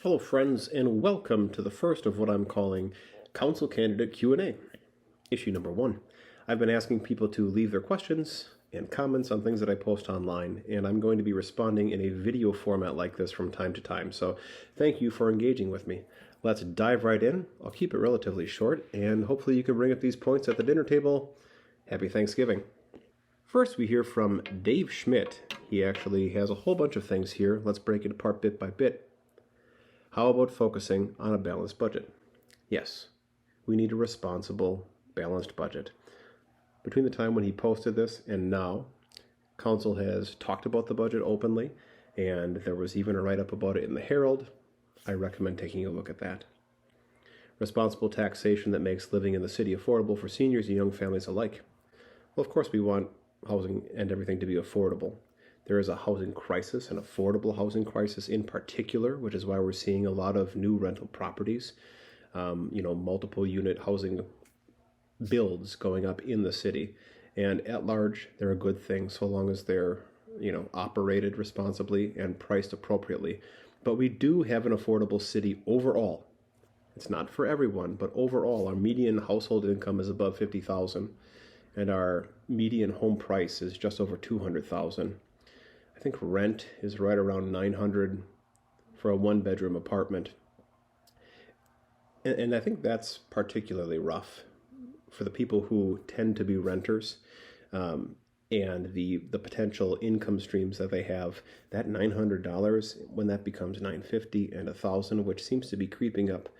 Hello friends, and welcome to the first of what I'm calling Council Candidate Q&A, issue number 1. I've been asking people to leave their questions and comments on things that I post online, and I'm going to be responding in a video format like this from time to time, so thank you for engaging with me. Let's dive right in. I'll keep it relatively short, and hopefully you can bring up these points at the dinner table. Happy Thanksgiving. First, we hear from Dave Schmidt. He actually has a whole bunch of things here. Let's break it apart bit by bit. How about focusing on a balanced budget? Yes, we need a responsible, balanced budget. Between the time when he posted this and now, Council has talked about the budget openly, and there was even a write-up about it in the Herald. I recommend taking a look at that. Responsible taxation that makes living in the city affordable for seniors and young families alike. Well, of course we want housing and everything to be affordable. There is a housing crisis, an affordable housing crisis in particular, which is why we're seeing a lot of new rental properties, multiple unit housing builds going up in the city. And at large, they're a good thing so long as they're, operated responsibly and priced appropriately. But we do have an affordable city overall. It's not for everyone, but overall, our median household income is above $50,000, and our median home price is just over $200,000. I think rent is right around $900 for a one-bedroom apartment. And I think that's particularly rough for the people who tend to be renters, and the potential income streams that they have. That $900, when that becomes $950 and $1,000, which seems to be creeping up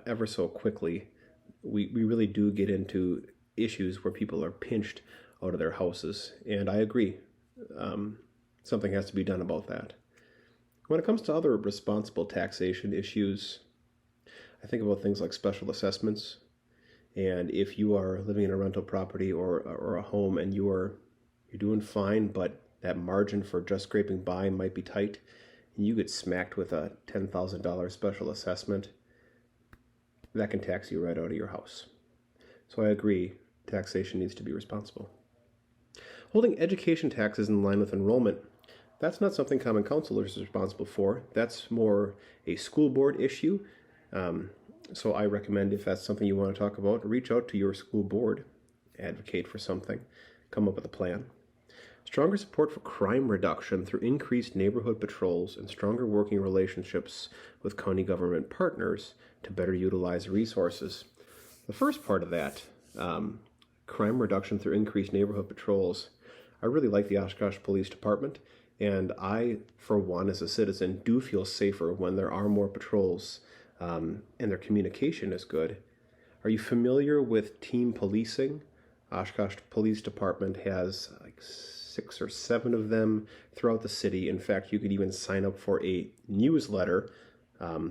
ever so quickly, we really do get into issues where people are pinched out of their houses. And I agree. Something has to be done about that. When it comes to other responsible taxation issues, I think about things like special assessments. And if you are living in a rental property or a home and you're doing fine, but that margin for just scraping by might be tight, and you get smacked with a $10,000 special assessment, that can tax you right out of your house. So I agree, taxation needs to be responsible. Holding education taxes in line with enrollment. That's not something Common Council is responsible for. That's more a school board issue. So I recommend, if that's something you want to talk about, reach out to your school board, advocate for something, come up with a plan. Stronger support for crime reduction through increased neighborhood patrols and stronger working relationships with county government partners to better utilize resources. The first part of that, crime reduction through increased neighborhood patrols, I really like the Oshkosh Police Department. And I, for one, as a citizen, do feel safer when there are more patrols and their communication is good. Are you familiar with team policing? Oshkosh Police Department has like 6 or 7 of them throughout the city. In fact, you could even sign up for a newsletter,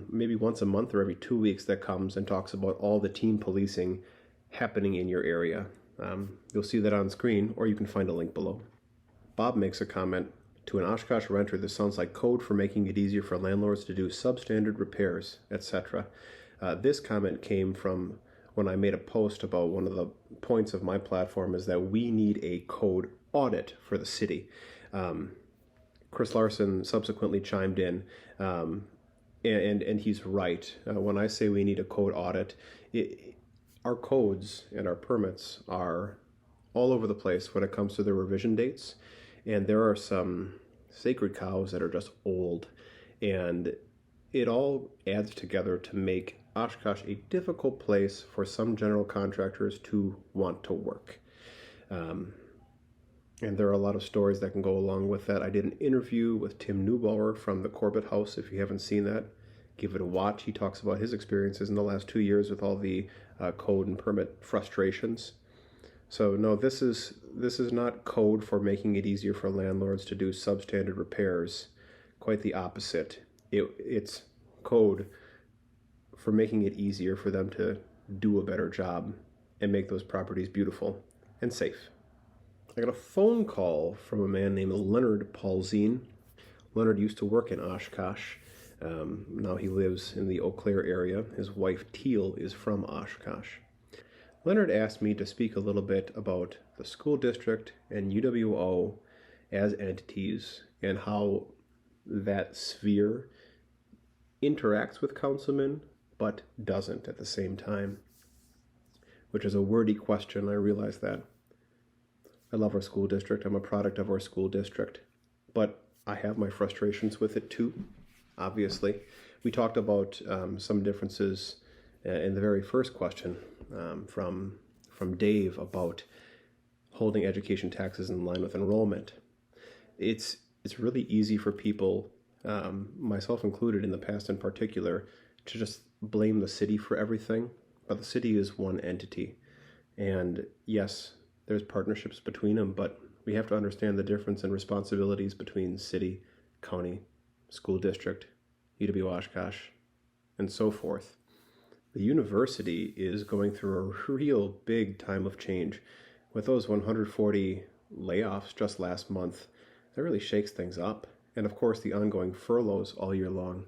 maybe once a month or every 2 weeks, that comes and talks about all the team policing happening in your area. You'll see that on screen, or you can find a link below. Bob makes a comment. To an Oshkosh renter, this sounds like code for making it easier for landlords to do substandard repairs, etc. This comment came from when I made a post about one of the points of my platform is that we need a code audit for the city. Chris Larson subsequently chimed in, and he's right. When I say we need a code audit, our codes and our permits are all over the place when it comes to their revision dates. And there are some sacred cows that are just old. And it all adds together to make Oshkosh a difficult place for some general contractors to want to work. And there are a lot of stories that can go along with that. I did an interview with Tim Neubauer from the Corbett House. If you haven't seen that, give it a watch. He talks about his experiences in the last 2 years with all the code and permit frustrations. So no, this is not code for making it easier for landlords to do substandard repairs. Quite the opposite. It's code for making it easier for them to do a better job and make those properties beautiful and safe. I got a phone call from a man named Leonard Paulzine. Leonard used to work in Oshkosh. Now he lives in the Eau Claire area. His wife Teal is from Oshkosh. Leonard asked me to speak a little bit about the school district and UWO as entities and how that sphere interacts with councilmen but doesn't at the same time, which is a wordy question. I realize that. I love our school district. I'm a product of our school district, but I have my frustrations with it too, obviously. We talked about some differences in the very first question from Dave about holding education taxes in line with enrollment. It's really easy for people, myself included in the past in particular, to just blame the city for everything, but the city is one entity. And yes, there's partnerships between them, but we have to understand the difference in responsibilities between city, county, school district, UW-Oshkosh, and so forth. The university is going through a real big time of change. With those 140 layoffs just last month, that really shakes things up. And of course, the ongoing furloughs all year long.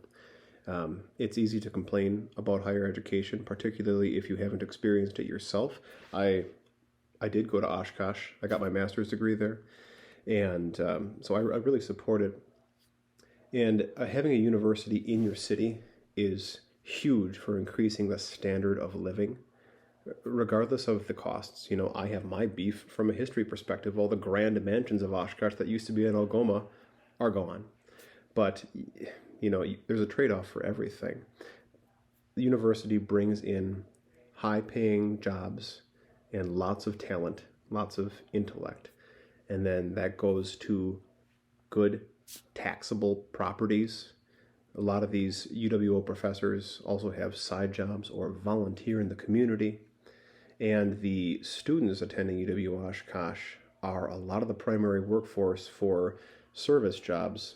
It's easy to complain about higher education, particularly if you haven't experienced it yourself. I did go to Oshkosh. I got my master's degree there. And so I really support it. And having a university in your city is huge for increasing the standard of living, regardless of the costs. You know, I have my beef from a history perspective. All the grand mansions of Oshkosh that used to be in Algoma are gone. But, you know, there's a trade-off for everything. The university brings in high-paying jobs and lots of talent, lots of intellect. And then that goes to good taxable properties. A lot of these UWO professors also have side jobs or volunteer in the community. And the students attending UW-Oshkosh are a lot of the primary workforce for service jobs,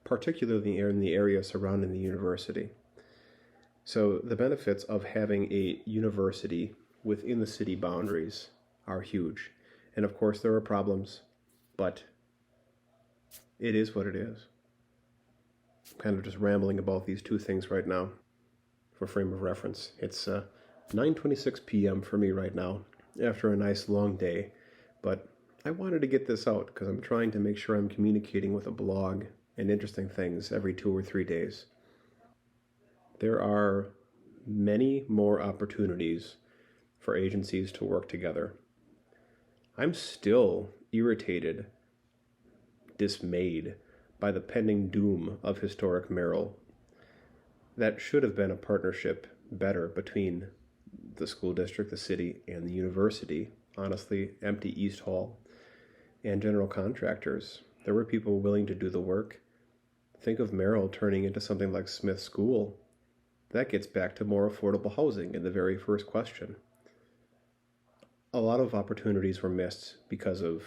particularly in the area surrounding the university. So the benefits of having a university within the city boundaries are huge. And of course there are problems, but it is what it is. I'm kind of just rambling about these two things right now for frame of reference. It's 9:26 p.m. for me right now after a nice long day, but I wanted to get this out because I'm trying to make sure I'm communicating with a blog and interesting things every 2 or 3 days. There are many more opportunities for agencies to work together. I'm still irritated, dismayed by the pending doom of historic Merrill. That should have been a partnership better between the school district, the city, and the university. Honestly, empty East Hall and general contractors. There were people willing to do the work. Think of Merrill turning into something like Smith School. That gets back to more affordable housing in the very first question. A lot of opportunities were missed because of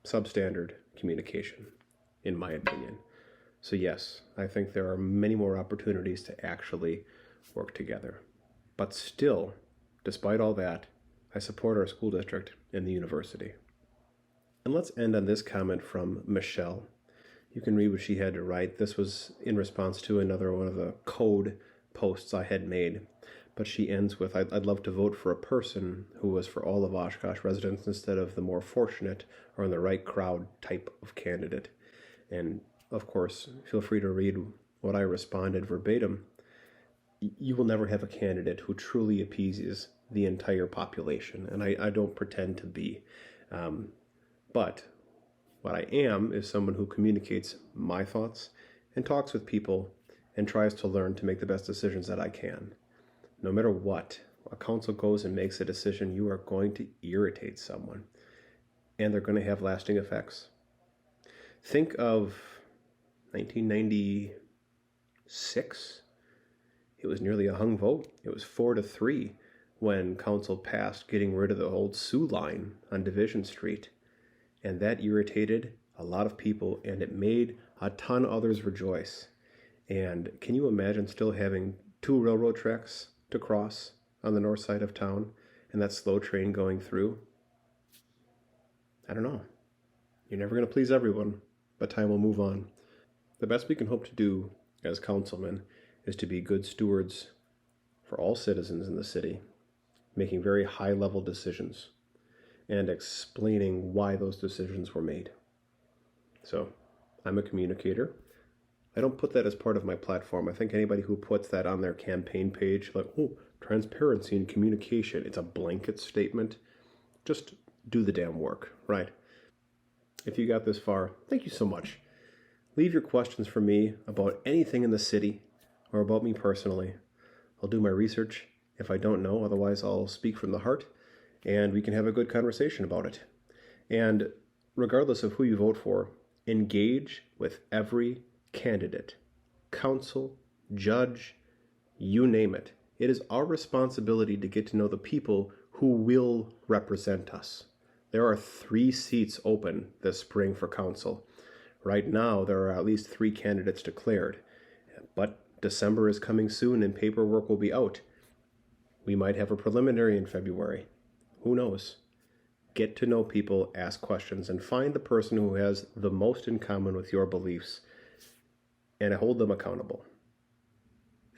substandard communication, in my opinion. So yes, I think there are many more opportunities to actually work together. But still, despite all that, I support our school district and the university. And let's end on this comment from Michelle. You can read what she had to write. This was in response to another one of the code posts I had made. But she ends with, I'd love to vote for a person who was for all of Oshkosh residents instead of the more fortunate or in the right crowd type of candidate. And of course, feel free to read what I responded verbatim. You will never have a candidate who truly appeases the entire population, and I don't pretend to be. But what I am is someone who communicates my thoughts and talks with people and tries to learn to make the best decisions that I can. No matter what, a council goes and makes a decision, you are going to irritate someone, and they're going to have lasting effects. Think of 1996. It was nearly a hung vote. It was 4-3 when council passed getting rid of the old Sioux line on Division Street. And that irritated a lot of people, and it made a ton of others rejoice. And can you imagine still having 2 railroad tracks to cross on the north side of town and that slow train going through? I don't know. You're never going to please everyone, but time will move on. The best we can hope to do as councilmen is to be good stewards for all citizens in the city, making very high-level decisions and explaining why those decisions were made. So, I'm a communicator. I don't put that as part of my platform. I think anybody who puts that on their campaign page, like, oh, transparency and communication, it's a blanket statement. Just do the damn work, right? If you got this far, thank you so much. Leave your questions for me about anything in the city or about me personally. I'll do my research if I don't know, otherwise I'll speak from the heart and we can have a good conversation about it. And regardless of who you vote for, engage with every candidate, council, judge, you name it. It is our responsibility to get to know the people who will represent us. There are 3 seats open this spring for council. Right now, there are at least 3 candidates declared, but December is coming soon and paperwork will be out. We might have a preliminary in February. Who knows? Get to know people, ask questions, and find the person who has the most in common with your beliefs and hold them accountable.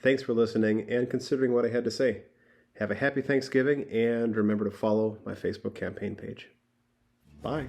Thanks for listening and considering what I had to say. Have a happy Thanksgiving and remember to follow my Facebook campaign page. Bye.